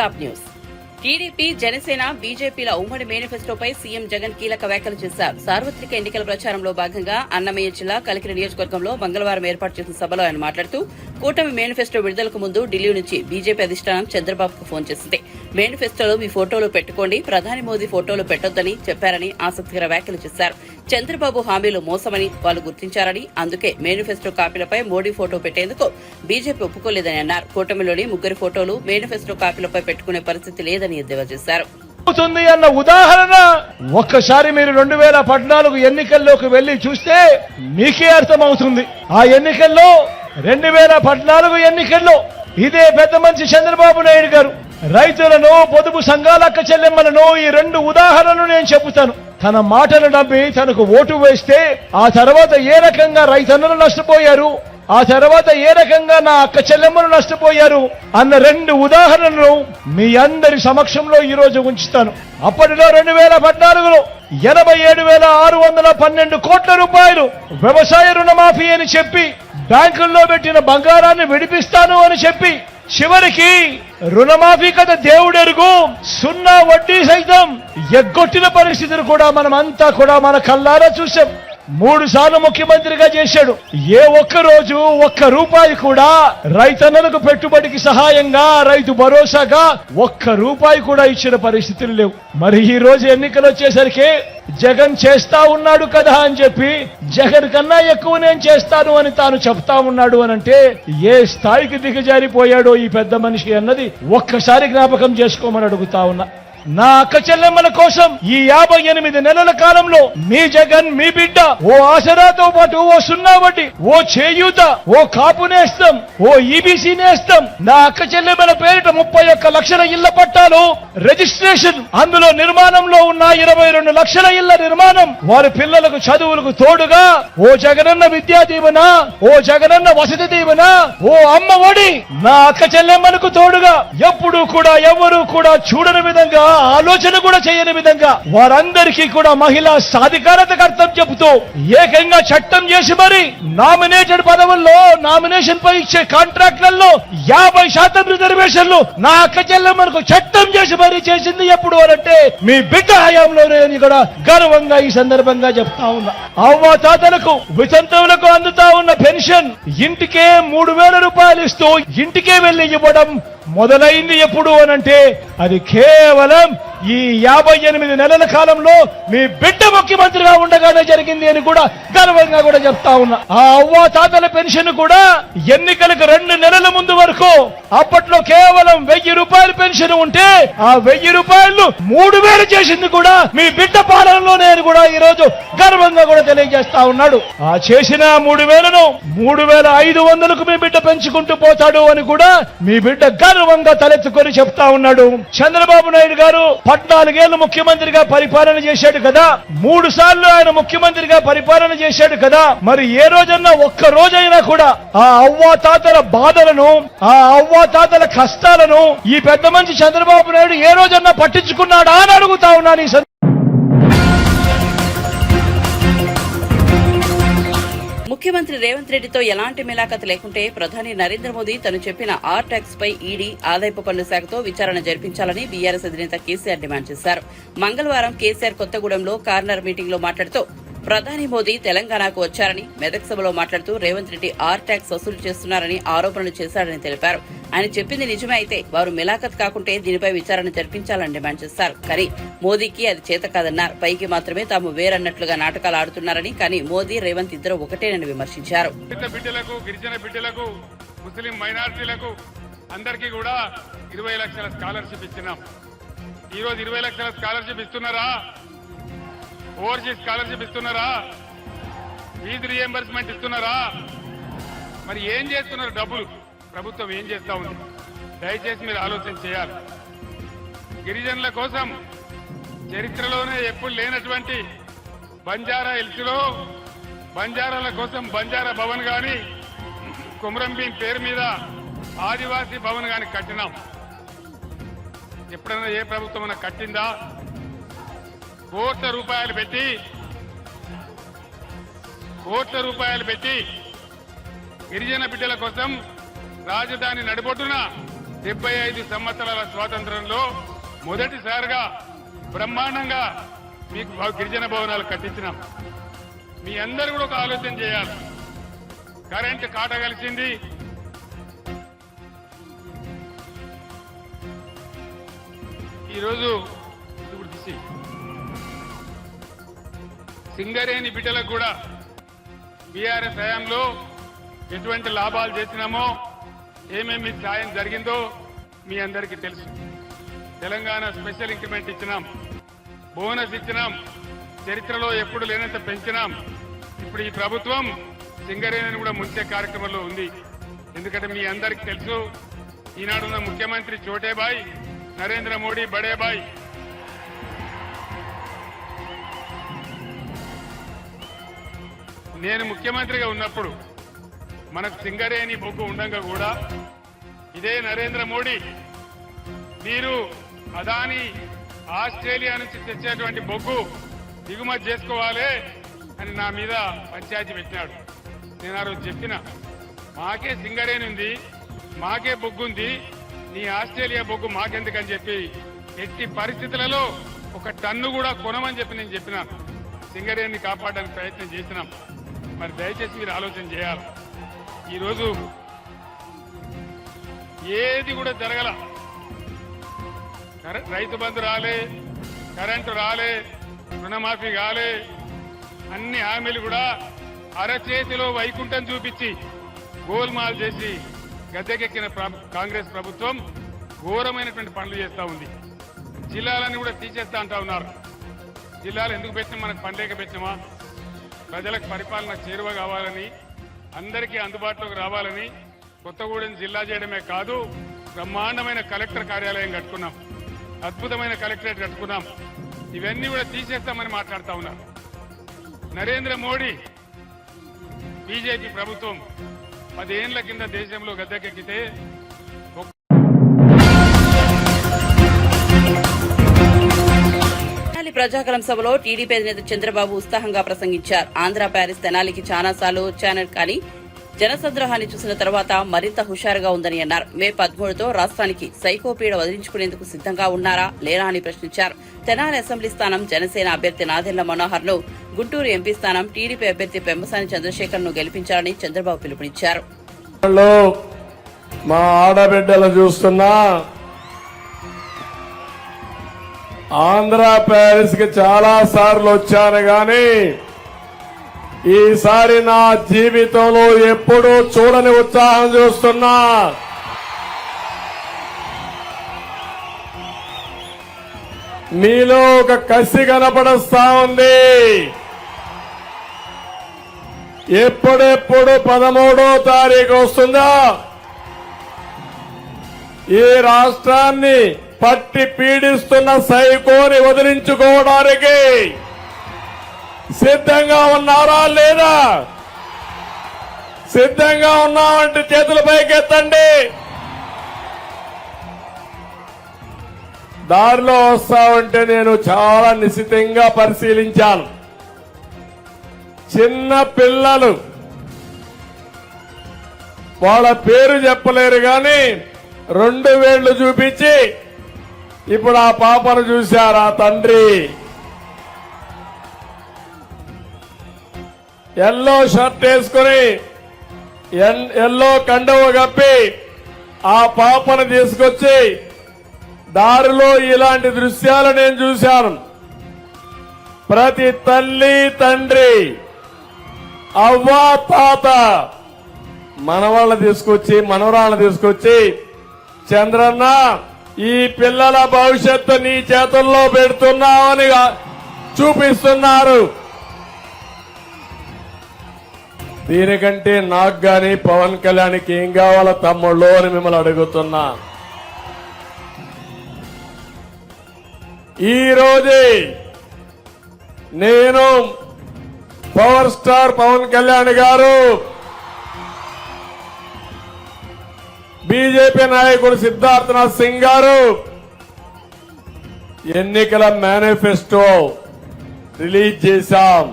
Top news. TDP, Janasena, బీజేపీల ఉమ్మడి మేనిఫెస్టోపై CM Jagan కీలక వ్యాఖ్యలు చేశారు. సార్వత్రిక ఎన్నికల ప్రచారంలో భాగంగా అన్నమయ్య జిల్లా కలికిరి నియోజకవర్గంలో మంగళవారం ఏర్పాటు చేసిన సభలో ఆయన మాట్లాడుతూ కూటమి మేనిఫెస్టో విడుదలకు ముందు ఢిల్లీ నుంచి బీజేపీ అధిష్టానం చంద్రబాబుకు ఫోన్ చేసింది. మేనిఫెస్టోలో మీ ఫోటోలు పెట్టుకోండి, ప్రధాని మోదీ ఫోటోలు పెట్టొద్దని చెప్పారని ఆసక్తికర వ్యాఖ్యలు చేశారు. చంద్రబాబు హామీలు మోసమని వాళ్ళు గుర్తించారని, అందుకే మేనిఫెస్టో కాపీలపై మోడీ ఫోటో పెట్టేందుకు బీజేపీ ఒప్పుకోలేదని అన్నారు. కూటమిలోని ముగ్గురి ఫోటోలు మేనిఫెస్టో కాపీలపై పెట్టుకునే పరిస్థితి లేదని ఎద్దేవా చేశారు. అన్న ఉదాహరణ ఒక్కసారి మీరు 2014 ఎన్నికల్లోకి వెళ్లి చూస్తే మీకే అర్థమవుతుంది. ఆ ఎన్నికల్లో 2014 ఎన్నికల్లో ఇదే పెద్ద మనిషి చంద్రబాబు నాయుడు గారు రైతులను, పొదుపు సంఘాల అక్క చెల్లెమ్మలను ఈ 2 ఉదాహరణలు నేను చెబుతాను. తన మాటలు నమ్మి తనకు ఓటు వేస్తే ఆ తర్వాత ఏ రకంగా రైతన్నలు నష్టపోయారు, ఆ తర్వాత ఏ రకంగా నా అక్క చెల్లెమ్మలు నష్టపోయారు అన్న 2 ఉదాహరణలు మీ అందరి సమక్షంలో ఈ రోజు ఉంచుతాను. అప్పటిలో 2014లో 87,612 కోట్ల రూపాయలు వ్యవసాయ రుణమాఫీ అని చెప్పి బ్యాంకుల్లో పెట్టిన బంగారాన్ని విడిపిస్తాను అని చెప్పి చివరికి రుణమాఫీ కథ దేవుడెరుగు 0 వడ్డీ సైతం ఎగ్గొట్టిన పరిస్థితులు కూడా మనమంతా కూడా మన కళ్ళారా చూసాం. 3 సార్లు ముఖ్యమంత్రిగా చేశాడు. ఏ ఒక్క రోజు ఒక్క రూపాయి కూడా రైతన్నలకు పెట్టుబడికి సహాయంగా, రైతు భరోసాగా ఒక్క రూపాయి కూడా ఇచ్చిన పరిస్థితులు లేవు. మరి ఈ రోజు ఎన్నికలు వచ్చేసరికి జగన్ చేస్తా ఉన్నాడు కదా అని చెప్పి జగన్ కన్నా ఎక్కువ నేను చేస్తాను అని తాను చెప్తా ఉన్నాడు అనంటే ఏ స్థాయికి దిగజారిపోయాడో ఈ పెద్ద మనిషి అన్నది ఒక్కసారి జ్ఞాపకం చేసుకోమని అడుగుతా ఉన్నా. నా అక్క చెల్లెమ్మల కోసం ఈ 58 నెలల కాలంలో మీ జగన్, మీ బిడ్డ ఓ ఆసరాతో పాటు ఓ 0 వడ్డీ, ఓ చేయూత, ఓ కాపు నేస్తం, ఓ ఈబీసీ నేస్తం, నా అక్క చెల్లెమ్మల పేరిట 31 లక్షల ఇళ్ల పట్టాలు రిజిస్ట్రేషన్, అందులో నిర్మాణంలో ఉన్న 22 లక్షల ఇళ్ల నిర్మాణం, వారి పిల్లలకు చదువులకు తోడుగా ఓ జగనన్న విద్యా దీవెన, ఓ జగనన్న వసతి దీవెన, ఓ అమ్మ ఒడి నా అక్క చెల్లెమ్మలకు తోడుగా ఎప్పుడూ కూడా ఎవరు కూడా చూడని విధంగా, ఆలోచన కూడా చేయని విధంగా వారందరికీ కూడా మహిళా సాధికారతకు అర్థం చెబుతూ ఏకంగా చట్టం చేసి మరి నామినేటెడ్ పదవుల్లో, నామినేషన్ పై ఇచ్చే కాంట్రాక్ట్లలో 50% రిజర్వేషన్లు నా అక్క చెల్లెమ్మలకు చట్టం చేసి మరి చేసింది ఎప్పుడు అనంటే మీ బిడ్డ హయాంలోనే అని కూడా గర్వంగా ఈ సందర్భంగా చెప్తా ఉన్నా. అవ్వ తాతలకు, వితంతువులకు అందుతా ఉన్న పెన్షన్ ఇంటికే 3,000 రూపాయలు ఇస్తూ ఇంటికే వెళ్లి ఇవ్వడం మొదలైంది ఎప్పుడు అనంటే అది కేవలం ఈ 58 నెలల కాలంలో మీ బిడ్డ ముఖ్యమంత్రిగా ఉండగానే జరిగింది అని కూడా గర్వంగా కూడా చెప్తా ఉన్నా. ఆ అవ్వ తాతల పెన్షన్ కూడా ఎన్నికలకు 2 నెలల ముందు వరకు అప్పట్లో కేవలం 1,000 రూపాయల పెన్షన్ ఉంటే ఆ 1,000 రూపాయలు 3,000 చేసింది కూడా మీ బిడ్డ పాలనలోనే అని కూడా ఈ రోజు గర్వంగా కూడా తెలియజేస్తా ఉన్నాడు. ఆ చేసిన 3,000ను 3,500కు మీ బిడ్డ పెంచుకుంటూ పోతాడు అని కూడా మీ బిడ్డ గర్వంగా తలెత్తుకొని చెప్తా ఉన్నాడు. చంద్రబాబు నాయుడు గారు 14 ఏళ్లు ముఖ్యమంత్రిగా పరిపాలన చేశాడు కదా, 3 సార్లు ఆయన ముఖ్యమంత్రిగా పరిపాలన చేశాడు కదా, మరి ఏ రోజన్నా ఒక్క రోజైనా కూడా ఆ అవ్వా తాతల బాధలను, ఆ అవ్వా తాతల కష్టాలను ఈ పెద్ద మనిషి చంద్రబాబు నాయుడు ఏ రోజన్నా పట్టించుకున్నాడా అని అడుగుతా ఉన్నాను. ముఖ్యమంత్రి రేవంత్ రెడ్డితో ఎలాంటి మిలాఖత్ లేకుంటే ప్రధాని నరేంద్ర మోదీ తను చెప్పిన ఆర్ ట్యాక్స్ పై ఈడీ, ఆదాయపు పన్ను శాఖతో విచారణ జరిపించాలని బీఆర్ఎస్ అధినేత కేసీఆర్ డిమాండ్ చేశారు. మంగళవారం కేసీఆర్ కొత్తగూడెంలో కార్నర్ మీటింగ్ లో మాట్లాడుతూ ప్రధాని మోదీ తెలంగాణకు వచ్చారని, మెదక్ సభలో మాట్లాడుతూ రేవంత్ రెడ్డి ఆర్ ట్యాక్స్ వసూలు చేస్తున్నారని ఆరోపణలు చేశారని తెలిపారు. ఆయన చెప్పింది నిజమే అయితే వారు మిలాఖత్ కాకుంటే దీనిపై విచారణ జరిపించాలని డిమాండ్ చేశారు. కానీ మోదీకి అది చేత కాదన్నారు. పైకి మాత్రమే తాము వేరన్నట్లుగా నాటకాలు ఆడుతున్నారని, కానీ మోదీ, రేవంత్ ఇద్దరు ఒకటేనని విమర్శించారు. గిరిజన బిడ్డలకు, ముస్లిం మైనారిటీలకు అందరికీ కూడా 20 లక్షల స్కాలర్షిప్ ఇచ్చినాం. ఈ రోజు 20 లక్షల స్కాలర్షిప్ ఇస్తున్నారా? ఓవర్సీస్ స్కాలర్షిప్ ఇస్తున్నారా? ఫీజు రియంబర్స్మెంట్ ఇస్తున్నారా? మరి ఏం చేస్తున్నారు? డబ్బులు ప్రభుత్వం ఏం చేస్తా ఉంది? దయచేసి మీరు ఆలోచన చేయాలి. గిరిజనుల కోసం చరిత్రలోనే ఎప్పుడు లేనటువంటి బంజారా హిల్స్లో బంజారాల కోసం బంజారా భవన్ గాని, కుమ్రంభీం పేరు మీద ఆదివాసీ భవన్ గాని కట్టినాం. ఎప్పుడైనా ఏ ప్రభుత్వం కట్టిందా? కోట్ల రూపాయలు పెట్టి గిరిజన బిడ్డల కోసం రాజధాని నడిబొడ్డున 75 సంవత్సరాల స్వాతంత్రంలో మొదటిసారిగా బ్రహ్మాండంగా మీకు గిరిజన భవనాలు కట్టించినాం. మీ అందరూ కూడా ఒక ఆలోచన చేయాలి. కరెంటు కాట కలిసింది. ఈరోజు ఇప్పుడు తీసి సింగరేణి బిడ్డలకు కూడా బీఆర్ఎస్ హయాంలో ఎటువంటి లాభాలు చేసినామో, ఏమేమి సాయం జరిగిందో మీ అందరికీ తెలుసు. తెలంగాణ స్పెషల్ ఇంక్రిమెంట్ ఇచ్చినాం, బోనస్ ఇచ్చినాం, చరిత్రలో ఎప్పుడు లేనంత పెంచినాం. ఇప్పుడు ఈ ప్రభుత్వం సింగరేణిని కూడా ముంచే కార్యక్రమంలో ఉంది. ఎందుకంటే మీ అందరికీ తెలుసు, ఈనాడున్న ముఖ్యమంత్రి చోటేబాయ్, నరేంద్ర మోడీ బడేబాయ్. నేను ముఖ్యమంత్రిగా ఉన్నప్పుడు మనకు సింగరేణి బొగ్గు ఉండగా కూడా ఇదే నరేంద్ర మోడీ మీరు అదాని ఆస్ట్రేలియా నుంచి తెచ్చేటువంటి బొగ్గు దిగుమతి చేసుకోవాలి అని నా మీద పంచాయతీ పెట్టినాడు. నేను ఆ రోజు చెప్పిన, మాకే సింగరేణి ఉంది, మాకే బొగ్గు ఉంది, నీ ఆస్ట్రేలియా బొగ్గు మాకెందుకని చెప్పి ఎట్టి పరిస్థితులలో ఒక టన్ను కూడా కొనమని చెప్పి నేను చెప్పినాను. సింగరేణిని కాపాడడానికి ప్రయత్నం చేసినాం. మరి దయచేసి మీరు ఆలోచన చేయాలి. ఈరోజు ఏది కూడా జరగల. రైతు బంధు రాలే, కరెంటు రాలే, రుణమాఫీ కాలే, అన్ని హామీలు కూడా అరచేతిలో వైకుంఠం చూపించి గోల్మాల్ చేసి గద్దెకెక్కిన కాంగ్రెస్ ప్రభుత్వం ఘోరమైనటువంటి పనులు చేస్తా ఉంది. జిల్లాలన్నీ కూడా తీసేస్తా అంటా ఉన్నారు. జిల్లాలు ఎందుకు పెట్టినా, మనకు పనిలేక పెట్టినామా? ప్రజలకు పరిపాలన చేరువ కావాలని, అందరికీ అందుబాటులోకి రావాలని కొత్తగూడెం జిల్లా చేయడమే కాదు, బ్రహ్మాండమైన కలెక్టర్ కార్యాలయం కట్టుకున్నాం, అద్భుతమైన కలెక్టరేట్ కట్టుకున్నాం. ఇవన్నీ కూడా తీసేస్తామని మాట్లాడుతా ఉన్నారు. నరేంద్ర మోడీ బీజేపీ ప్రభుత్వం 10 ఏళ్ల కింద దేశంలో గద్దెకెక్కితే ప్రజాగలం సభలో టీడీపీ అధినేత చంద్రబాబు ఉత్సాహంగా ప్రసంగించారు. ఆంధ్ర ప్యారిస్ తెనాలికి చాలాసార్లు వచ్చాను, కానీ జనసంద్రోహాన్ని చూసిన తర్వాత మరింత హుషారుగా ఉందని అన్నారు. మే 13తో రాష్ట్రానికి సైకోపీడ వదిలించుకునేందుకు సిద్దంగా ఉన్నారా లేరా అని ప్రశ్నించారు. తెనాలి అసెంబ్లీ స్థానం జనసేన అభ్యర్థి నాదెళ్ల మనోహర్ ను, గుంటూరు ఎంపీ స్థానం టీడీపీ అభ్యర్థి పెమ్మసాని చంద్రశేఖర్ ను గెలిపించాలని చంద్రబాబు పిలుపునిచ్చారు. మా ఆడబిడ్డలు చూస్తున్నా, ఆంధ్ర ప్యారిస్ కి చాలా సార్లు వచ్చాను గాని ఈసారి నా జీవితంలో ఎప్పుడూ చూడని ఉత్సాహం చూస్తున్నా. మీలో ఒక కసి కనపడస్తా ఉంది. ఎప్పుడెప్పుడు 13వ తారీఖు వస్తుందా ఈ రాష్ట్రాన్ని పట్టి పీడిస్తున్న సైకోని వదిలించుకోవడానికి సిద్ధంగా ఉన్నారా లేదా? సిద్ధంగా ఉన్నామంటే చేతుల పైకెత్తండి. దారిలో వస్తామంటే నేను చాలా నిశితంగా పరిశీలించాను. చిన్న పిల్లలు, వాళ్ళ పేరు చెప్పలేరు గాని 2 వేళ్లు చూపించి, ఇప్పుడు ఆ పాపను చూశారు. ఆ తండ్రి ఎల్లో షర్ట్ వేసుకుని ఎల్లో కండువ కప్పి ఆ పాపను తీసుకొచ్చి దారిలో ఇలాంటి దృశ్యాలు నేను చూశాను. ప్రతి తల్లి తండ్రి, అవ్వ తాత మనవాళ్ళని తీసుకొచ్చి మనవరాళ్ళని తీసుకొచ్చి, చంద్రన్న ఈ పిల్లల భవిష్యత్తు నీ చేతుల్లో పెడుతున్నామని చూపిస్తున్నారు. దీనికంటే నాకు గాని పవన్ కళ్యాణ్కి ఏం కావాలో తమ్ముళ్ళు అని మిమ్మల్ని అడుగుతున్నా. ఈ రోజే నేను పవర్ స్టార్ పవన్ కళ్యాణ్ గారు, బీజేపీ నాయకుడు సిద్ధార్థనాథ్ సింగ్ గారు ఎన్నికల మేనిఫెస్టో రిలీజ్ చేశాం.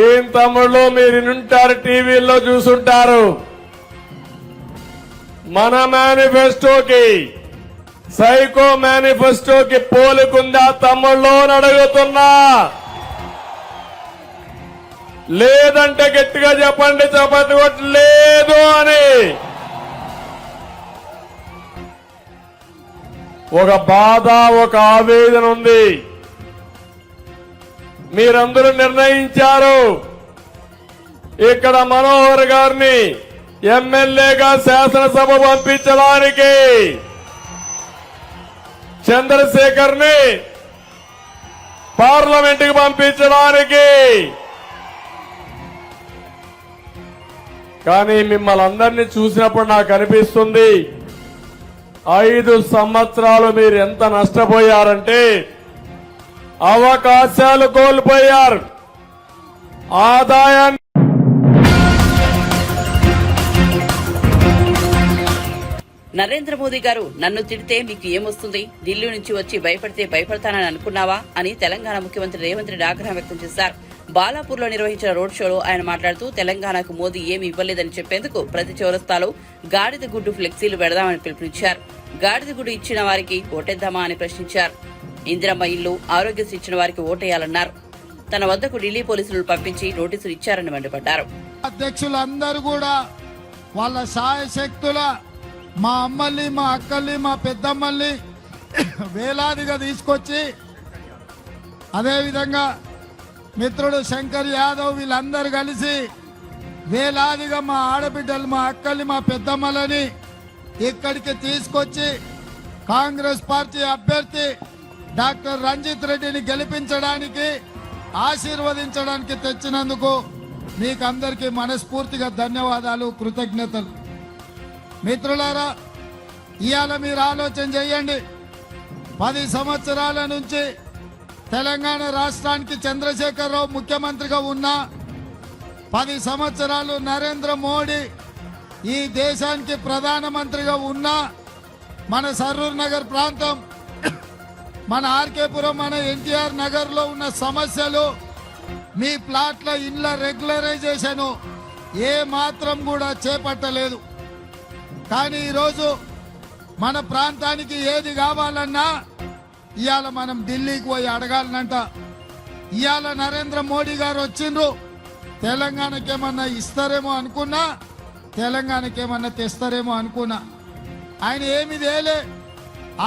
ఏం తమ్ముళ్ళు మీరు వినుంటారు, టీవీల్లో చూసుంటారు. మన మేనిఫెస్టోకి సైకో మేనిఫెస్టోకి పోలుకుందా తమ్ముళ్ళు అని అడుగుతున్నా. లేదంటే గట్టిగా చెప్పండి, చప్పట్లు కొట్టి లేదు అని. ఒక బాధ, ఒక ఆవేదన ఉంది. మీరందరూ నిర్ణయించారు ఇక్కడ మనోహర్ గారిని ఎమ్మెల్యేగా శాసనసభ పంపించడానికి, చంద్రశేఖర్ ని పార్లమెంట్ కి పంపించడానికి. కానీ మిమ్మల్ని అందరినీ చూసినప్పుడు నాకు అనిపిస్తుంది 5 సంవత్సరాలు మీరు ఎంత నష్టపోయారంటే అవకాశాలు కోల్పోయారు, ఆదాయాన్ని. నరేంద్ర మోదీ గారు నన్ను తిడితే మీకు ఏమొస్తుంది, ఢిల్లీ నుంచి వచ్చి భయపడితే భయపడతానని అనుకున్నావా అని తెలంగాణ ముఖ్యమంత్రి రేవంత్ రెడ్డి ఆగ్రహం వ్యక్తం చేశారు. బాలాపూర్లో నిర్వహించిన రోడ్ షోలో ఆయన మాట్లాడుతూ తెలంగాణకు మోదీ ఏమీ ఇవ్వలేదని చెప్పేందుకు ప్రతి చౌరస్తాలో గాడిద గుడ్డు ఫ్లెక్సీలు పెడదామని పిలుపునిచ్చారు. గాడిద గుడ్డు ఇచ్చిన వారికి ఓటేద్దామా అని ప్రశ్నించారు. ఇందిరమ్మ ఇల్లు, ఆరోగ్యశ్రీ ఇచ్చిన వారికి ఓటేయాలన్నారు. తన వద్దకు ఢిల్లీ పోలీసులు పంపించి నోటీసులు ఇచ్చారని మండిపడ్డారు. అధ్యక్షులందరూ కూడా వాళ్ళ శాయశక్తుల మా అమ్మల్ని, మా అక్కల్ని, మా పెద్దమ్మల్ని వేలాదిగా తీసుకొచ్చి, అదేవిధంగా మిత్రుడు శంకర్ యాదవ్ వీళ్ళందరూ కలిసి వేలాదిగా మా ఆడబిడ్డలు, మా అక్కల్ని, మా పెద్దమ్మలని ఇక్కడికి తీసుకొచ్చి కాంగ్రెస్ పార్టీ అభ్యర్థి డాక్టర్ రంజిత్ రెడ్డిని గెలిపించడానికి, ఆశీర్వదించడానికి తెచ్చినందుకు మీకు అందరికీ మనస్ఫూర్తిగా ధన్యవాదాలు, కృతజ్ఞతలు. మిత్రులారా, ఇవాళ మీరు ఆలోచన చేయండి. 10 సంవత్సరాల నుంచి తెలంగాణ రాష్ట్రానికి చంద్రశేఖరరావు ముఖ్యమంత్రిగా ఉన్నా, 10 సంవత్సరాలు నరేంద్ర మోడీ ఈ దేశానికి ప్రధానమంత్రిగా ఉన్నా, మన సరూర్ నగర్ ప్రాంతం, మన ఆర్కేపురం, మన ఎన్టీఆర్ నగర్ లో ఉన్న సమస్యలు, మీ ప్లాట్ల ఇళ్ల రెగ్యులరైజేషన్ ఏ మాత్రం కూడా చేపట్టలేదు. కానీ ఈరోజు మన ప్రాంతానికి ఏది కావాలన్నా ఇవాళ మనం ఢిల్లీకి పోయి అడగాలనంట. ఇవాళ నరేంద్ర మోడీ గారు వచ్చిండ్రు, తెలంగాణకి ఏమన్నా ఇస్తారేమో అనుకున్నా, తెలంగాణకి ఏమన్నా తెస్తారేమో అనుకున్నా. ఆయన ఏమి తేలే.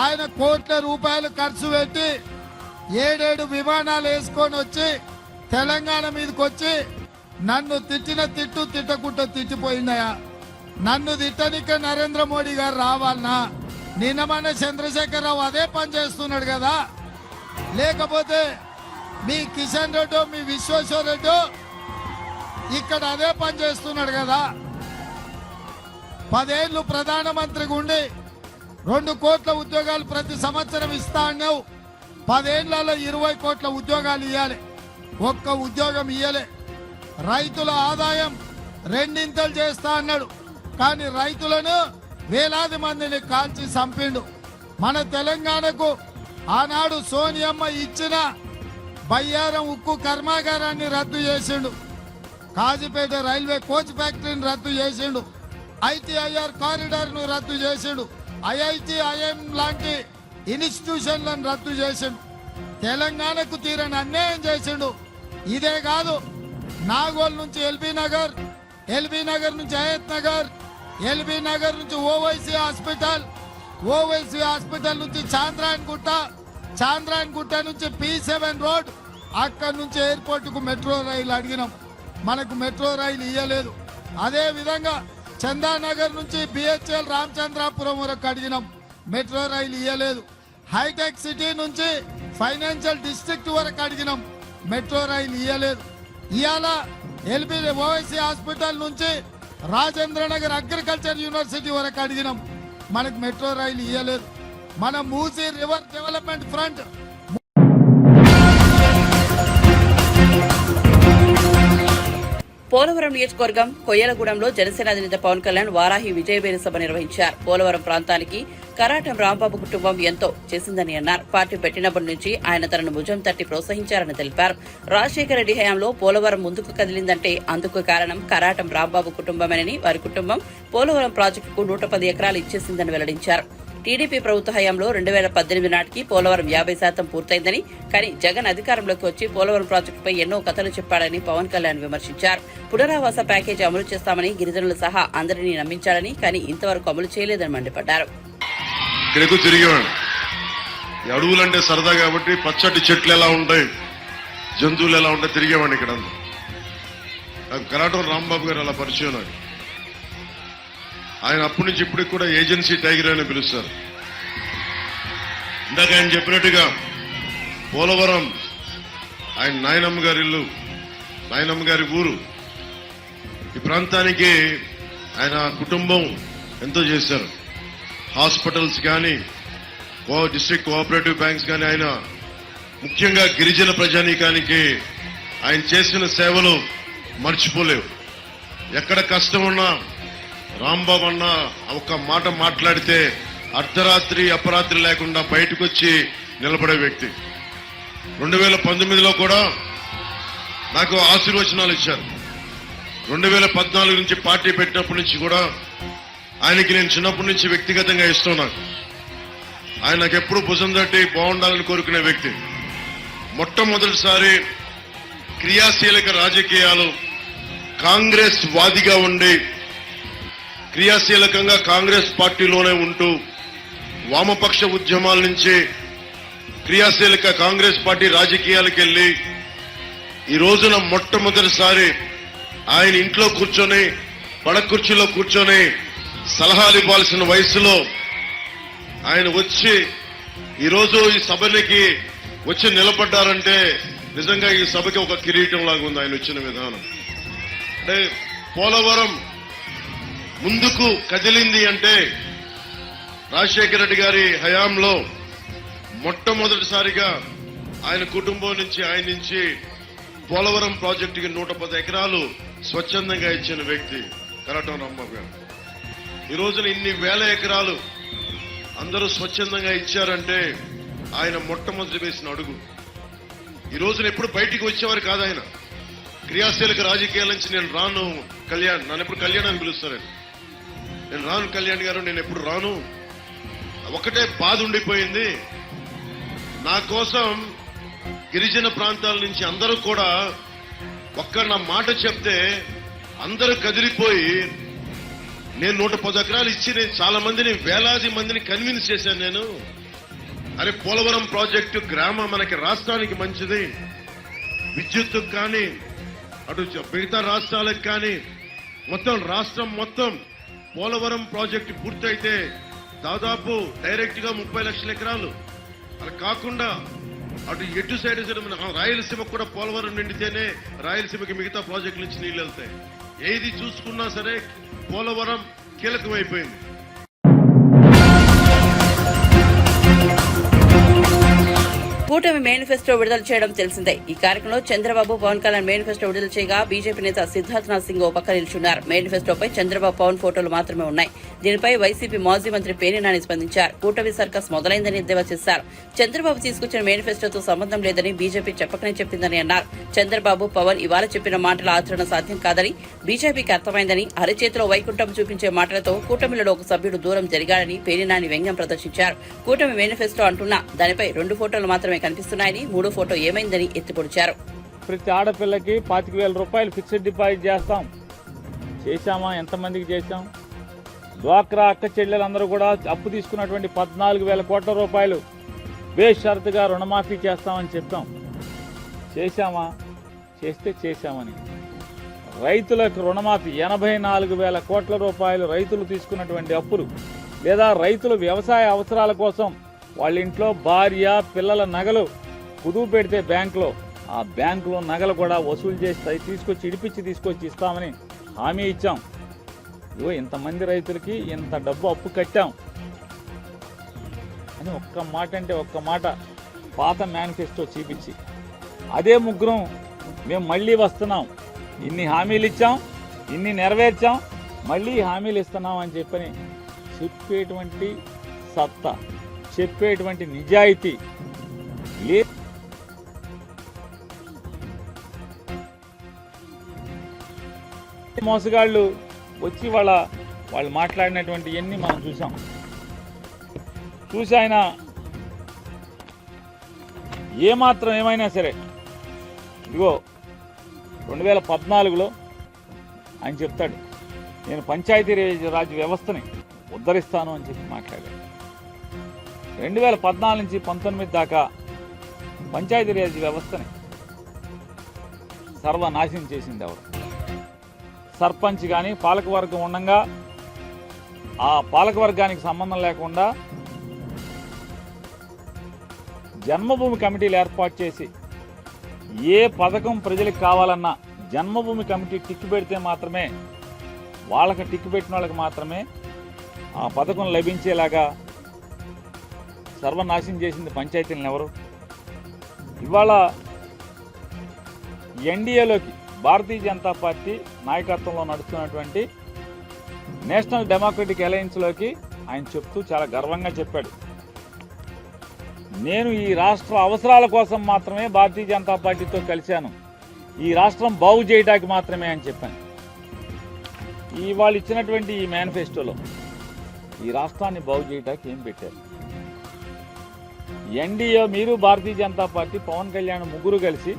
ఆయన కోట్ల రూపాయలు ఖర్చు పెట్టి 7 విమానాలు వేసుకొని వచ్చి తెలంగాణ మీదకి వచ్చి నన్ను తిట్టిన తిట్టు తిట్టకుండా తిట్టిపోయిందయా. నన్ను తిట్టనిక నరేంద్ర మోడీ గారు రావాలనా? నిన్న మన చంద్రశేఖరరావు అదే పని చేస్తున్నాడు కదా. లేకపోతే మీ కిషన్ రెడ్డి, మీ విశ్వేశ్వర రెడ్డి ఇక్కడ అదే పని చేస్తున్నాడు కదా. 10 ఏళ్లు ప్రధానమంత్రిగా ఉండి 2 కోట్ల ఉద్యోగాలు ప్రతి సంవత్సరం ఇస్తా అన్నావు. 10 ఏళ్లలో 20 కోట్ల ఉద్యోగాలు ఇవ్వాలి, ఒక్క ఉద్యోగం ఇయ్యలే. రైతుల ఆదాయం 2 చేస్తా అన్నాడు, కానీ రైతులను వేలాది మందిని కాల్చి చంపిండు. మన తెలంగాణకు ఆనాడు సోనియమ్మ ఇచ్చిన బయ్యారం ఉక్కు కర్మాగారాన్ని రద్దు చేసిండు, కాజీపేట రైల్వే కోచ్ ఫ్యాక్టరీని రద్దు చేసిండు, ఐటీఐఆర్ కారిడార్ ను రద్దు చేసిండు, ఐఐటి, ఐఎం లాంటి ఇన్స్టిట్యూషన్లను రద్దు చేసిండు. తెలంగాణకు తీరని అన్యాయం చేసిండు. ఇదే కాదు, నాగోల్ నుంచి ఎల్బీ నగర్, ఎల్బీ నగర్ నుంచి హయత్ నగర్, ఎల్బీ నగర్ నుంచి ఓవైసీ హాస్పిటల్, ఓవైసీ హాస్పిటల్ నుంచి చాంద్రాయన్ గుట్ట, చాంద్రాయన్ గుట్ట నుంచి P7 రోడ్, అక్కడి నుంచి ఎయిర్పోర్ట్ కు మెట్రో రైలు అడిగినాం, మనకు మెట్రో రైలు ఇయ్యలేదు. అదే విధంగా చందానగర్ నుంచి BHL రామచంద్రాపురం వరకు అడిగినాం, మెట్రో రైలు ఇయ్యలేదు. హైటెక్ సిటీ నుంచి ఫైనాన్షియల్ డిస్ట్రిక్ట్ వరకు అడిగినాం, మెట్రో రైలు ఇయ్యలేదు. ఇవాళ ఎల్బీ ఓవైసీ హాస్పిటల్ నుంచి రాజేంద్ర నగర్ అగ్రికల్చర్ యూనివర్సిటీ వరకు అడిగినాం, మనకు మెట్రో రైలు ఇయ్యలేదు. మన Musi river development front Polavaram నియోజకవర్గం కొయ్యలగూడెంలో జనసేన అధినేత పవన్ కళ్యాణ్ వారాహి విజయవేరి సభ నిర్వహించారు. పోలవరం ప్రాంతానికి కరాటం రాంబాబు కుటుంబం ఎంతో చేసిందని అన్నారు. పార్టీ పెట్టినప్పటి నుంచి ఆయన తనను భుజం తట్టి ప్రోత్సహించారని తెలిపారు. రాజశేఖర రెడ్డి హయాంలో పోలవరం ముందుకు కదిలిందంటే అందుకు కారణం కరాటం రాంబాబు కుటుంబమేనని, వారి కుటుంబం పోలవరం ప్రాజెక్టుకు 110 ఎకరాలు ఇచ్చేసిందని వెల్లడించారు. టీడీపీ ప్రభుత్వ హయాంలో 2018 నాటికి పోలవరం 50% పూర్తయిందని, కానీ జగన్ అధికారంలోకి వచ్చి పోలవరం ప్రాజెక్టుపై ఎన్నో కథలు చెప్పాడని పవన్ కళ్యాణ్ విమర్శించారు. పునరావాస ప్యాకేజీ అమలు చేస్తామని గిరిజనులు సహా అందరినీ నమ్మించాలని, కానీ ఇంతవరకు అమలు చేయలేదని మండిపడ్డారు. ఇక్కడకు తిరిగేవాడు. ఈ అడవులంటే సరదా కాబట్టి పచ్చటి చెట్లు ఎలా ఉంటాయి, జంతువులు ఎలా ఉంటాయి తిరిగేవాడిని ఇక్కడ. నాకు కరాటం రాంబాబు గారు అలా పరిచయం నాకు. ఆయన అప్పటి నుంచి ఇప్పటికి కూడా ఏజెన్సీ టైగర్ అని పిలుస్తారు. ఇందాక ఆయన చెప్పినట్టుగా పోలవరం ఆయన నాయనమ్మ గారి ఇల్లు, నాయనమ్మ గారి ఊరు. ఈ ప్రాంతానికి ఆయన కుటుంబం ఎంతో చేశారు. హాస్పిటల్స్ కానీ, డిస్ట్రిక్ట్ కోఆపరేటివ్ బ్యాంక్స్ కానీ, ఆయన ముఖ్యంగా గిరిజన ప్రజానీకానికి ఆయన చేసిన సేవలు మర్చిపోలేవు. ఎక్కడ కష్టం ఉన్నా రాంబాబు అన్న ఒక్క మాట మాట్లాడితే అర్ధరాత్రి అపరాత్రి లేకుండా బయటకు వచ్చి నిలబడే వ్యక్తి. 2019లో కూడా నాకు ఆశీర్వచనాలు ఇచ్చారు. 2014 నుంచి పార్టీ పెట్టినప్పటి నుంచి కూడా ఆయనకి నేను చిన్నప్పటి నుంచి వ్యక్తిగతంగా ఇస్తున్నాను. ఆయన నాకు ఎప్పుడు భుజం తట్టి బాగుండాలని కోరుకునే వ్యక్తి. మొట్టమొదటిసారి క్రియాశీలక రాజకీయాలు కాంగ్రెస్ వాదిగా ఉండి క్రియాశీలకంగా కాంగ్రెస్ పార్టీలోనే ఉంటూ వామపక్ష ఉద్యమాల నుంచి క్రియాశీలక కాంగ్రెస్ పార్టీ రాజకీయాలకు వెళ్లి ఈ రోజున మొట్టమొదటిసారి ఆయన ఇంట్లో కూర్చొని పడక కుర్చీలో కూర్చొని సలహాలు ఇవ్వాల్సిన వయసులో ఆయన వచ్చి ఈరోజు ఈ సభకి వచ్చి నిలబడ్డారంటే నిజంగా ఈ సభకి ఒక కిరీటం లాగా ఉంది ఆయన వచ్చిన విధానం. అంటే పోలవరం ముందుకు కదిలింది అంటే రాజశేఖర రెడ్డి గారి హయాంలో మొట్టమొదటిసారిగా ఆయన కుటుంబం నుంచి, ఆయన నుంచి పోలవరం ప్రాజెక్టుకి 110 ఎకరాలు స్వచ్ఛందంగా ఇచ్చిన వ్యక్తి కరాటం రాంబాబు గారు. ఈ రోజున ఇన్ని వేల ఎకరాలు అందరూ స్వచ్ఛందంగా ఇచ్చారంటే ఆయన మొట్టమొదటి వేసిన అడుగు. ఈ రోజున ఎప్పుడు బయటికి వచ్చేవారు కాదు ఆయన. క్రియాశీలక రాజకీయాల నుంచి నేను రాను కళ్యాణ్, నన్ను ఎప్పుడు కళ్యాణ్ అని పిలుస్తారని. నేను రాను కళ్యాణ్ గారు, నేను ఎప్పుడు రాను. ఒకటే బాధ ఉండిపోయింది, నా కోసం గిరిజన ప్రాంతాల నుంచి అందరూ కూడా ఒక్క నా మాట చెప్తే అందరూ కదిలిపోయి నేను 110 ఎకరాలు ఇచ్చి నేను చాలా మందిని, వేలాది మందిని కన్విన్స్ చేశాను నేను. అరే పోలవరం ప్రాజెక్టు గ్రామం మనకి రాష్ట్రానికి మంచిది, విద్యుత్తుకు కానీ అటు మిగతా రాష్ట్రాలకు కానీ మొత్తం రాష్ట్రం మొత్తం పోలవరం ప్రాజెక్టు పూర్తయితే దాదాపు డైరెక్ట్ గా 30 లక్షల ఎకరాలు. అలా కాకుండా అటు సైడ్ రాయలసీమకు కూడా పోలవరం నిండితేనే రాయలసీమకి మిగతా ప్రాజెక్టుల నుంచి నీళ్లు వెళ్తాయి. ఏది చూసుకున్నా సరే పోలవరం కీలకమైపోయింది. కూటమి మేనిఫెస్టో విడుదల చేయడం తెలిసిందే. ఈ కార్యక్రమంలో చంద్రబాబు, పవన్ కళ్యాణ్ మేనిఫెస్టో విడుదల చేయగా బీజేపీ నేత సిద్ధార్థనాథ్ సింగ్ ఓ పక్క నిల్చున్నారు. మేనిఫెస్టోపై చంద్రబాబు, పవన్ ఫోటోలు మాత్రమే ఉన్నాయి. దీనిపై వైసీపీ మాజీ మంత్రి పేర్ని నాని స్పందించారు. కూటమి సర్కస్ మొదలైందని ఎద్దేవా చేశారు. చంద్రబాబు తీసుకొచ్చిన మేనిఫెస్టోతో సంబంధం లేదని బీజేపీ చెప్పకనే చెప్పిందని అన్నారు. చంద్రబాబు, పవన్ ఇవాళ చెప్పిన మాటల ఆచరణ సాధ్యం కాదని బీజేపీకి అర్థమైందని, అరచేతిలో వైకుంఠం చూపించే మాటలతో కూటమిలో ఒక సభ్యుడు దూరం జరిగాడని పేర్ని నాని వ్యంగ్యం ప్రదర్శించారు. కూటమి మేనిఫెస్టో అంటున్నా దానిపై 2 ఫోటోలు మాత్రమే కనిపిస్తున్నాయని, 3వ ఫోటో ఏమైందని ఎత్తిపొడిచారు. ప్రతి ఆడపిల్లకి 25,000 రూపాయలు ఫిక్స్డ్ డిపాజిట్ చేస్తాం. చేశామా? ఎంతమందికి చేశాం? డ్వాక్రా అక్క చెల్లెలందరూ కూడా అప్పు తీసుకున్నటువంటి 14,000 కోట్ల రూపాయలు బేషరతుగా రుణమాఫీ చేస్తామని చెప్పాం. చేశామా? చేస్తే చేశామని. రైతులకు రుణమాఫీ 84,000 కోట్ల రూపాయలు రైతులు తీసుకున్నటువంటి అప్పులు, లేదా రైతులు వ్యవసాయ అవసరాల కోసం వాళ్ళ ఇంట్లో భార్య పిల్లల నగలు కుదువు పెడితే బ్యాంకులో, ఆ బ్యాంకులో నగలు కూడా వసూలు చేసి తీసుకొచ్చి ఇస్తామని హామీ ఇచ్చాం. ఇగో ఇంతమంది రైతులకి ఇంత డబ్బు అప్పు కట్టాం అని ఒక్క మాట అంటే ఒక్క మాట పాత మేనిఫెస్టో చూపించి, అదే ముగ్గురం మేము మళ్ళీ వస్తున్నాం, ఇన్ని హామీలు ఇచ్చాం, ఇన్ని నెరవేర్చాం, మళ్ళీ హామీలు ఇస్తున్నాం అని చెప్పని చెప్పేటువంటి సత్తా, చెప్పేటువంటి నిజాయితీ లేదు. మోసగాళ్ళు వచ్చి వాళ్ళు మాట్లాడినటువంటి ఎన్ని మనం చూసి ఆయన ఏమాత్రం ఏమైనా సరే ఇదిగో 2014లో ఆయన చెప్తాడు, నేను పంచాయతీ రాజ్ వ్యవస్థని ఉద్ధరిస్తాను అని చెప్పి మాట్లాడాడు. 2014 నుంచి 19 దాకా పంచాయతీ రాజ్ వ్యవస్థని సర్వనాశనం చేసింది ఎవరు? సర్పంచ్ కానీ పాలకవర్గం ఉండగా ఆ పాలకవర్గానికి సంబంధం లేకుండా జన్మభూమి కమిటీలు ఏర్పాటు చేసి ఏ పథకం ప్రజలకు కావాలన్నా జన్మభూమి కమిటీ టిక్కు పెడితే మాత్రమే, వాళ్ళకి టిక్కు పెట్టిన వాళ్ళకి మాత్రమే ఆ పథకం లభించేలాగా సర్వనాశనం చేసింది పంచాయతీలను ఎవరు? ఇవాళ ఎన్డీఏలోకి భారతీయ జనతా పార్టీ నాయకత్వంలో నడుస్తున్నటువంటి నేషనల్ డెమోక్రటిక్ అలయన్స్లోకి ఆయన చెప్తూ చాలా గర్వంగా చెప్పాడు, నేను ఈ రాష్ట్ర అవసరాల కోసం మాత్రమే భారతీయ జనతా పార్టీతో కలిశాను, ఈ రాష్ట్రం బాగు చేయడానికి మాత్రమే అని చెప్పాను. వాళ్ళు ఇచ్చినటువంటి ఈ మేనిఫెస్టోలో ఈ రాష్ట్రాన్ని బాగు చేయడానికి ఏం పెట్టారు? ఎన్డీఏ మీరు భారతీయ జనతా పార్టీ పవన్ కళ్యాణ్ ముగ్గురు కలిసి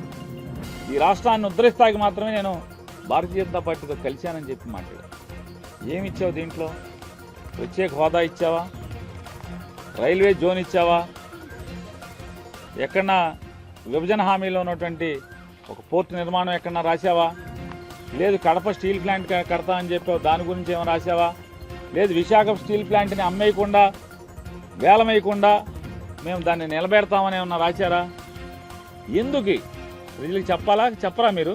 ఈ రాష్ట్రాన్ని ఉద్ధరిస్తానికి మాత్రమే నేను భారతీయ జనతా పార్టీతో కలిశానని చెప్పి మాట్లాడారు. ఏమి ఇచ్చావు దీంట్లో? ప్రత్యేక హోదా ఇచ్చావా? రైల్వే జోన్ ఇచ్చావా? ఎక్కడన్నా విభజన హామీలో ఉన్నటువంటి ఒక పోర్టు నిర్మాణం ఎక్కడన్నా రాశావా? లేదు కడప స్టీల్ ప్లాంట్ కడతా అని చెప్పావు, దాని గురించి ఏమైనా రాశావా? లేదు విశాఖ స్టీల్ ప్లాంట్ని అమ్మేయకుండా వేలమేయకుండా మేము దాన్ని నిలబెడతామని ఏమన్నా రాశారా? ఎందుకు ప్రజలకు చెప్పరా మీరు?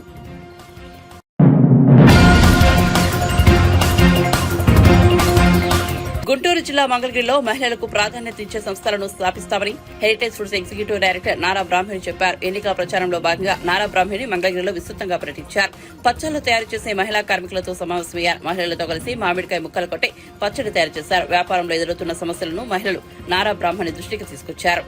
గుంటూరు జిల్లా మంగళగిరిలో మహిళలకు ప్రాధాన్యత ఇచ్చే సంస్థలను స్థాపిస్తామని హెరిటేజ్ ఫుడ్స్ ఎగ్జిక్యూటివ్ డైరెక్టర్ నారా బ్రాహ్మణి చెప్పారు. ఎన్నికల ప్రచారంలో భాగంగా నారా బ్రాహ్మణి మంగళగిరిలో విస్తృతంగా పర్యటించారు. పచ్చళ్లు తయారు చేసే మహిళా కార్మికులతో సమావేశమయ్యారు. మహిళలతో కలిసి మామిడికాయ ముక్కలు కొట్టి పచ్చడి తయారు చేశారు. వ్యాపారంలో ఎదురవుతున్న సమస్యలను మహిళలు నారా బ్రాహ్మణి దృష్టికి తీసుకొచ్చారు.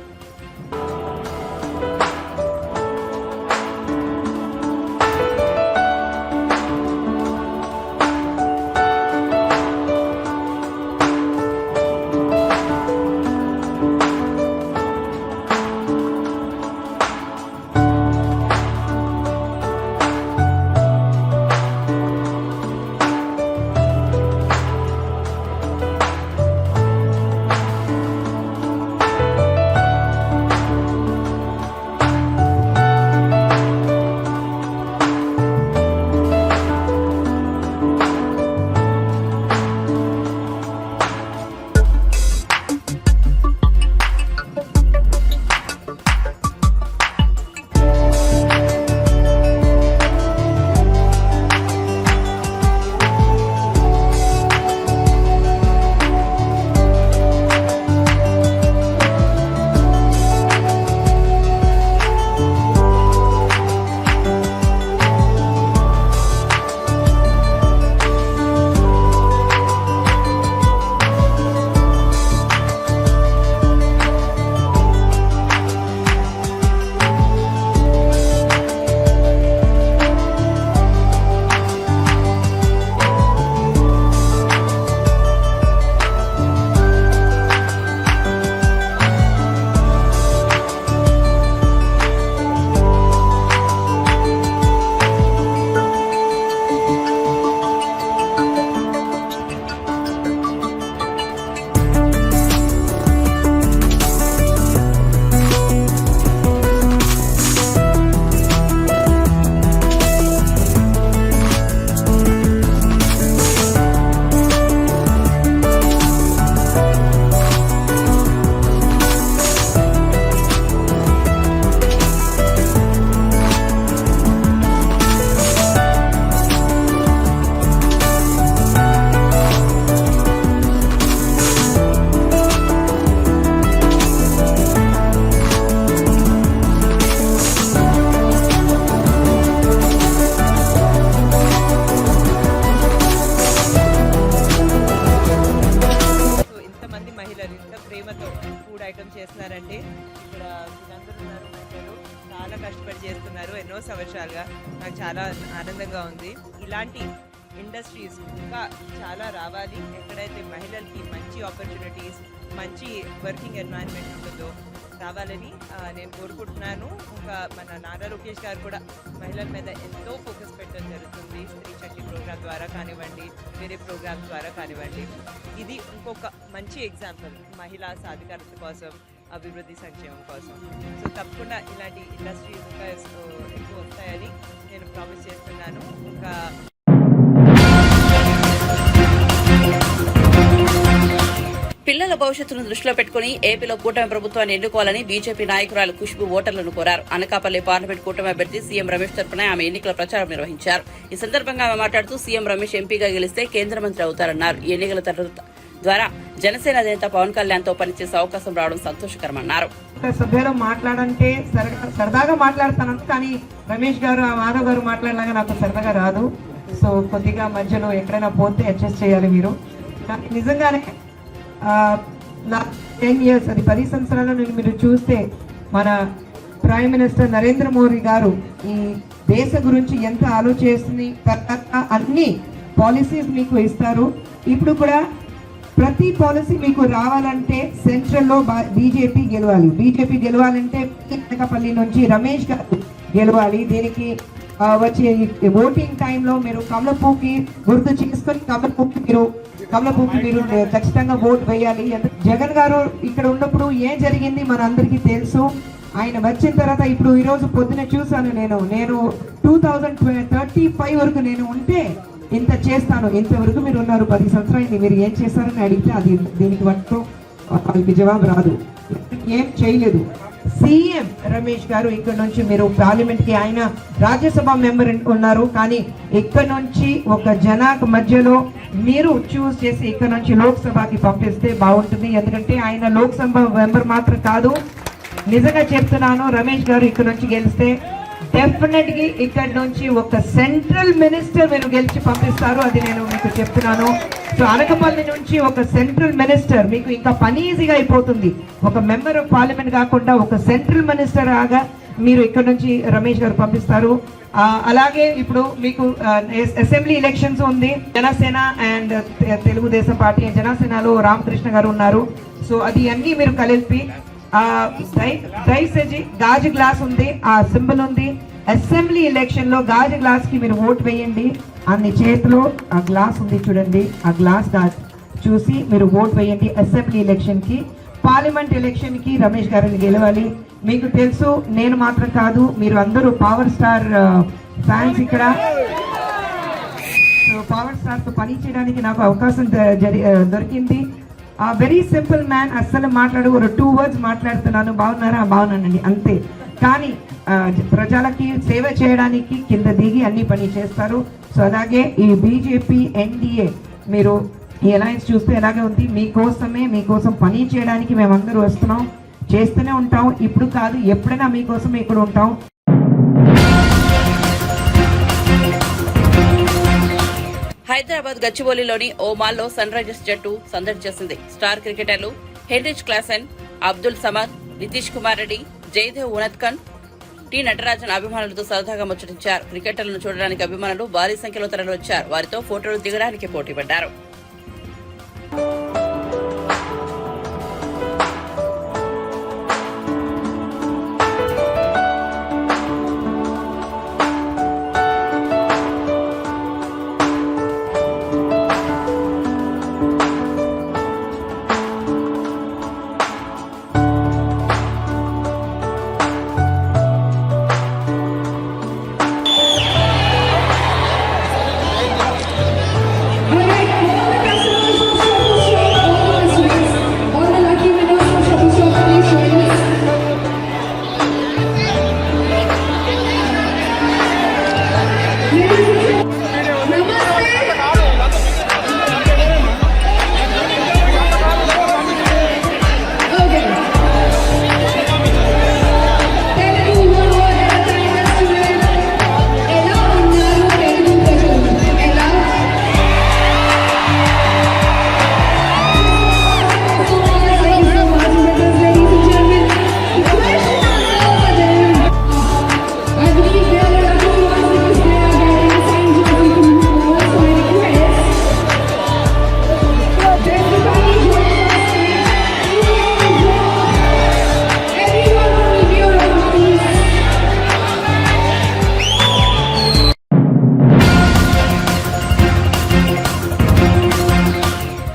చాలా ఆనందంగా ఉంది. ఇలాంటి ఇండస్ట్రీస్ ఇంకా చాలా రావాలి. ఎక్కడైతే మహిళలకి మంచి ఆపర్చునిటీస్, మంచి వర్కింగ్ ఎన్వైరన్మెంట్ ఉంటుందో రావాలని నేను కోరుకుంటున్నాను. ఇంకా మన నారా లోకేష్ గారు కూడా మహిళల మీద ఎంతో ఫోకస్ పెట్టడం జరుగుతుంది. స్త్రీ శక్తి ప్రోగ్రామ్ ద్వారా కానివ్వండి, వేరే ప్రోగ్రామ్స్ ద్వారా కానివ్వండి. ఇది ఇంకొక మంచి ఎగ్జాంపుల్ మహిళా సాధికారత కోసం, అభివృద్ధి సంక్షేమం కోసం. సో తప్పకుండా ఇలాంటి ఇండస్ట్రీస్ ఇంకా ఎక్కువ వస్తాయని నేను ప్రామిస్ చేస్తున్నాను. ఇంకా పిల్లల భవిష్యత్తును దృష్టిలో పెట్టుకుని ఏపీలో కూటమి ప్రభుత్వాన్ని ఎన్నుకోవాలని బీజేపీ నాయకురాలు ఖుష్బు ఓటర్లను కోరారు. అనకాపల్లి పార్లమెంట్ కూటమి అభ్యర్థి సీఎం రమేష్ తరపున ఆమె ఎన్నికల ప్రచారం నిర్వహించారు. ఈ సందర్భంగా ఆమె మాట్లాడుతూ సీఎం రమేష్ ఎంపీగా గెలిస్తే కేంద్ర మంత్రి అవుతారన్నారు. ఈ ఎన్నికల ద్వారా జనసేన అధినేత పవన్ కళ్యాణ్ తో పనిచేసే అవకాశం రావడం సంతోషకరమన్నారు. సభ్యులు మాట్లాడంటే సరదాగా మాట్లాడతాను, కానీ రమేష్ గారు, మాధవ్ గారు మాట్లాడలాగా నాకు సరదాగా రాదు. సో కొద్దిగా మధ్యలో ఎక్కడైనా పోతే అడ్జస్ట్ చేయాలి మీరు. నిజంగానే 10 years, అది 10 సంవత్సరాలు మీరు చూస్తే మన ప్రైమ్ మినిస్టర్ నరేంద్ర మోదీ గారు ఈ దేశ గురించి ఎంత ఆలోచిస్తుంది, అన్ని పాలసీస్ మీకు ఇస్తారు. ఇప్పుడు కూడా ప్రతి పాలసీ మీకు రావాలంటే సెంట్రల్లో బీజేపీ గెలవాలి. బీజేపీ గెలవాలంటే అనకాపల్లి నుంచి రమేష్ గారు గెలవాలి. దీనికి వచ్చే ఓటింగ్ టైంలో మీరు కమలపుకి గుర్తు చేసుకొని కమలపుకి మీరు ఖచ్చితంగా ఓటు వేయాలి. జగన్ గారు ఇక్కడ ఉన్నప్పుడు ఏం జరిగింది మన అందరికీ తెలుసు. ఆయన వచ్చిన తర్వాత ఇప్పుడు ఈ రోజు పొద్దున చూసాను నేను 2035 వరకు నేను ఉంటే ఇంత చేస్తాను, ఇంతవరకు మీరు ఉన్నారు, 10 సంవత్సరాలు మీరు ఏం చేస్తారని అడిగితే అది దీనికి మటుకు వాళ్ళకి జవాబు రాదు, ఏం చేయలేదు. సీఎం రమేష్ గారు ఇక్కడ నుంచి మీరు పార్లమెంట్ కి, ఆయన రాజ్యసభ మెంబర్ ఉన్నారు, కానీ ఇక్కడ నుంచి ఒక జనాకు మధ్యలో మీరు చూస్ చేసి ఇక్కడ నుంచి లోక్సభకి పంపిస్తే బాగుంటుంది. ఎందుకంటే ఆయన లోక్సభ మెంబర్ మాత్రం కాదు, నిజంగా చెప్తున్నాను, రమేష్ గారు ఇక్కడ నుంచి గెలిస్తే డెఫినెట్ గా ఇక్కడ నుంచి ఒక సెంట్రల్ మినిస్టర్ మీరు గెలిచి పంపిస్తారు, అది నేను మీకు చెప్తున్నాను. సో అనకాపల్లి నుంచి ఒక సెంట్రల్ మినిస్టర్ మీకు ఇంకా పని ఈజీగా అయిపోతుంది. ఒక మెంబర్ ఆఫ్ పార్లమెంట్ కాకుండా ఒక సెంట్రల్ మినిస్టర్ ఆగా మీరు ఇక్కడ నుంచి రమేష్ గారు పంపిస్తారు. అలాగే ఇప్పుడు మీకు అసెంబ్లీ ఎలక్షన్స్ ఉంది. జనసేన అండ్ తెలుగుదేశం పార్టీ, జనసేనలో రామకృష్ణ గారు ఉన్నారు. సో అది అన్ని మీరు కలిపి దయచేసి గాజు గ్లాస్ ఉంది, ఆ సింబల్ ఉంది. అసెంబ్లీ ఎలక్షన్ లో గాజు గ్లాస్ కి మీరు ఓటు వేయండి. అన్ని చేతిలో ఆ గ్లాస్ ఉంది చూడండి, ఆ గ్లాస్ చూసి మీరు ఓటు వేయండి. అసెంబ్లీ ఎలక్షన్ కి, పార్లమెంట్ ఎలక్షన్ కి రమేష్ గారిని గెలవాలి. మీకు తెలుసు, నేను మాత్రం కాదు, మీరు అందరూ పవర్ స్టార్ ఫ్యాన్స్ ఇక్కడ. సో పవర్ స్టార్ తో పని చేయడానికి నాకు అవకాశం దొరికింది. వెరీ సింపుల్ మ్యాన్, అస్సలు మాట్లాడు, ఒక 2 words మాట్లాడుతున్నాను, బాగున్నారా, బాగున్నానండి, అంతే. కానీ ప్రజలకి సేవ చేయడానికి కింద దిగి అన్ని పని చేస్తారు. సో అలాగే ఈ బీజేపీ ఎన్డీఏ మీరు ఈ అలయన్స్ చూస్తే ఎలాగే ఉంది, మీకోసం పని చేయడానికి మేమందరూ వస్తున్నాం, చేస్తూనే ఉంటాం. ఇప్పుడు కాదు, ఎప్పుడైనా మీకోసం ఇక్కడ ఉంటాం. హైదరాబాద్ గచ్చిబౌలిలోని ఓ మాల్లో సన్ రైజర్స్ జట్టు సందడి చేసింది. స్టార్ క్రికెటర్లు Heinrich Klaasen, Abdul Samad, Nitish Kumar Reddy, Jaydev Unadkat, T Natarajan అభిమానులతో సరదాగా ముచ్చటించారు. క్రికెటర్లను చూడడానికి అభిమానులు భారీ సంఖ్యలో తరలివచ్చారు. వారితో ఫోటోలు దిగడానికి పోటీ పడ్డారు.